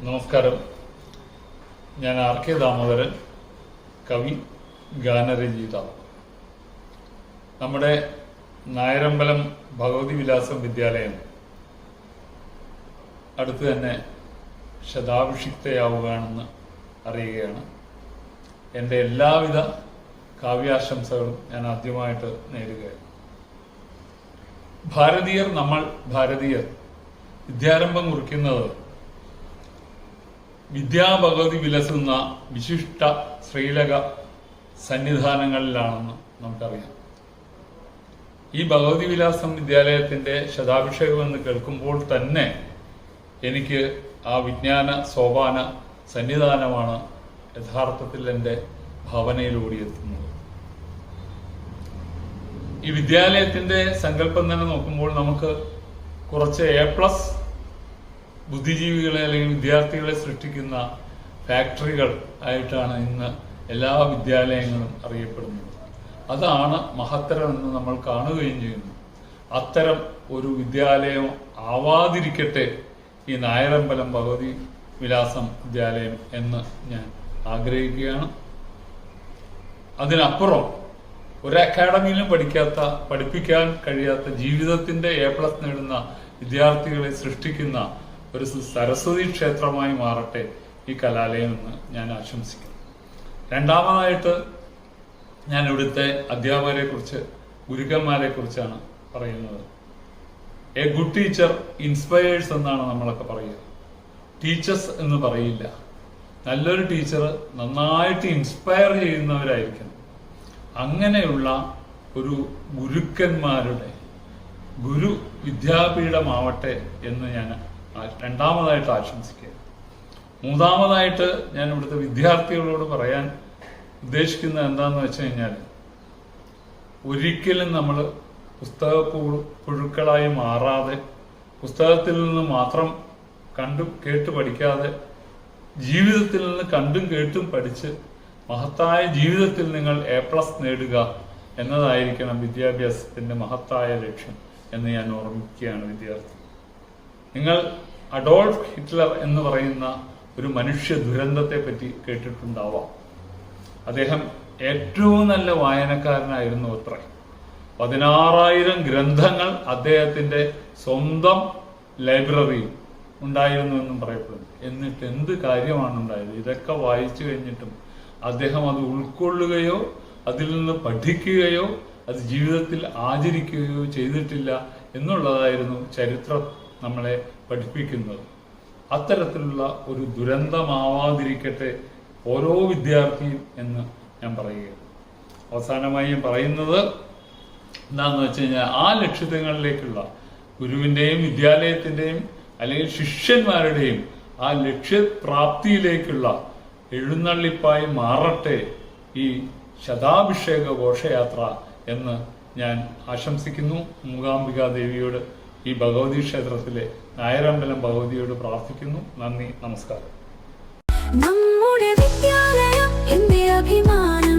നമസ്കാരം. ഞാൻ R K Damodaran, കവി, ഗാനരചയിതാവ്. നമ്മുടെ നായരമ്പലം ഭഗവതി വിലാസം വിദ്യാലയം അടുത്ത് തന്നെ ശതാഭിഷിക്തയാവുകയാണെന്ന് അറിയുകയാണ്. എൻ്റെ എല്ലാവിധ കാവ്യാശംസകളും ഞാൻ ആദ്യമായിട്ട് നേരുകയാണ്. ഭാരതീയർ, നമ്മൾ ഭാരതീയർ വിദ്യാരംഭം കുറിക്കുന്നത് വിദ്യാഭഗവതി വിലസുന്ന വിശിഷ്ട ശ്രീലക സന്നിധാനങ്ങളിലാണെന്ന് നമുക്കറിയാം. ഈ ഭഗവതി വിലാസം വിദ്യാലയത്തിന്റെ ശതാഭിഷേകം എന്ന് കേൾക്കുമ്പോൾ തന്നെ എനിക്ക് ആ വിജ്ഞാന സോപാന സന്നിധാനമാണ് യഥാർത്ഥത്തിൽ എൻ്റെ ഭാവനയിലൂടിയെത്തുന്നത്. ഈ വിദ്യാലയത്തിന്റെ സങ്കല്പം തന്നെ നോക്കുമ്പോൾ നമുക്ക് കുറച്ച് A+ ബുദ്ധിജീവികളെ അല്ലെങ്കിൽ വിദ്യാർത്ഥികളെ സൃഷ്ടിക്കുന്ന ഫാക്ടറികൾ ആയിട്ടാണ് ഇന്ന് എല്ലാ വിദ്യാലയങ്ങളും അറിയപ്പെടുന്നത്. അതാണ് മഹത്തരം എന്ന് നമ്മൾ കാണുകയും ചെയ്യുന്നു. അത്തരം ഒരു വിദ്യാലയം ആവാതിരിക്കട്ടെ ഈ നായരമ്പലം ഭഗവതി വിലാസം വിദ്യാലയം എന്ന് ഞാൻ ആഗ്രഹിക്കുകയാണ്. അതിനപ്പുറം ഒരു അക്കാഡമിയിലും പഠിപ്പിക്കാൻ കഴിയാത്ത ജീവിതത്തിന്റെ A+ നേടുന്ന വിദ്യാർത്ഥികളെ സൃഷ്ടിക്കുന്ന ഒരു സരസ്വതി ക്ഷേത്രമായി മാറട്ടെ ഈ കലാലയം എന്ന് ഞാൻ ആശംസിക്കുന്നു. രണ്ടാമതായിട്ട് ഞാൻ ഇവിടുത്തെ അധ്യാപകരെ കുറിച്ച്, ഗുരുക്കന്മാരെ കുറിച്ചാണ് പറയുന്നത്. എ ഗുഡ് ടീച്ചർ ഇൻസ്പയേഴ്സ് എന്നാണ് നമ്മളൊക്കെ പറയുക. ടീച്ചേഴ്സ് എന്ന് പറയില്ല. നല്ലൊരു ടീച്ചർ നന്നായിട്ട് ഇൻസ്പയർ ചെയ്യുന്നവരായിരിക്കണം. അങ്ങനെയുള്ള ഒരു ഗുരുക്കന്മാരുടെ ഗുരു വിദ്യാപീഠമാവട്ടെ എന്ന് ഞാൻ രണ്ടാമതായിട്ട് ആശംസിക്കുക. മൂന്നാമതായിട്ട് ഞാൻ ഇവിടുത്തെ വിദ്യാർത്ഥികളോട് പറയാൻ ഉദ്ദേശിക്കുന്നത് എന്താന്ന് വെച്ച് കഴിഞ്ഞാൽ, ഒരിക്കലും നമ്മൾ പുസ്തക പുഴുക്കളായി മാറാതെ, പുസ്തകത്തിൽ നിന്ന് മാത്രം കണ്ടും കേട്ട് പഠിക്കാതെ, ജീവിതത്തിൽ നിന്ന് കണ്ടും കേട്ടും പഠിച്ച് മഹത്തായ ജീവിതത്തിൽ നിങ്ങൾ A+ നേടുക എന്നതായിരിക്കണം വിദ്യാഭ്യാസത്തിന്റെ മഹത്തായ ലക്ഷ്യം എന്ന് ഞാൻ ഓർമ്മിക്കുകയാണ് വിദ്യാർത്ഥി. നിങ്ങൾ അഡോൾഫ് ഹിറ്റ്ലർ എന്ന് പറയുന്ന ഒരു മനുഷ്യ ദുരന്തത്തെ പറ്റി കേട്ടിട്ടുണ്ടാവാം. അദ്ദേഹം ഏറ്റവും നല്ല വായനക്കാരനായിരുന്നു അത്രേ. 16,000 ഗ്രന്ഥങ്ങൾ അദ്ദേഹത്തിന്റെ സ്വന്തം ലൈബ്രറിയിൽ ഉണ്ടായിരുന്നു എന്നും പറയപ്പെടുന്നു. എന്നിട്ട് എന്ത് കാര്യമാണ് ഉണ്ടായത്? ഇതൊക്കെ വായിച്ചു കഴിഞ്ഞിട്ടും അദ്ദേഹം അത് ഉൾക്കൊള്ളുകയോ അതിൽ നിന്ന് പഠിക്കുകയോ അത് ജീവിതത്തിൽ ആചരിക്കുകയോ ചെയ്തിട്ടില്ല എന്നുള്ളതായിരുന്നു ചരിത്രം നമ്മളെ പഠിപ്പിക്കുന്നത്. അത്തരത്തിലുള്ള ഒരു ദുരന്തമാവാതിരിക്കട്ടെ ഓരോ വിദ്യാർത്ഥിയും എന്ന് ഞാൻ പറയുകയാണ്. അവസാനമായി പറയുന്നത് എന്താണെന്ന് വെച്ച് കഴിഞ്ഞാൽ, ആ ലക്ഷ്യങ്ങളിലേക്കുള്ള ഗുരുവിന്റെയും വിദ്യാലയത്തിന്റെയും അല്ലെങ്കിൽ ശിഷ്യന്മാരുടെയും ആ ലക്ഷ്യപ്രാപ്തിയിലേക്കുള്ള എഴുന്നള്ളിപ്പായി മാറട്ടെ ഈ ശതാഭിഷേക ഘോഷയാത്ര എന്ന് ഞാൻ ആശംസിക്കുന്നു. മൂകാംബികാ ദേവിയോട്, ഈ ഭഗവതി ക്ഷേത്രത്തിലെ നായരമ്പലം ഭഗവതിയോട് പ്രാർത്ഥിക്കുന്നു. നന്ദി, നമസ്കാരം. നമ്മുടെ വിദ്യാലയം എന്റെ അഭിമാനം.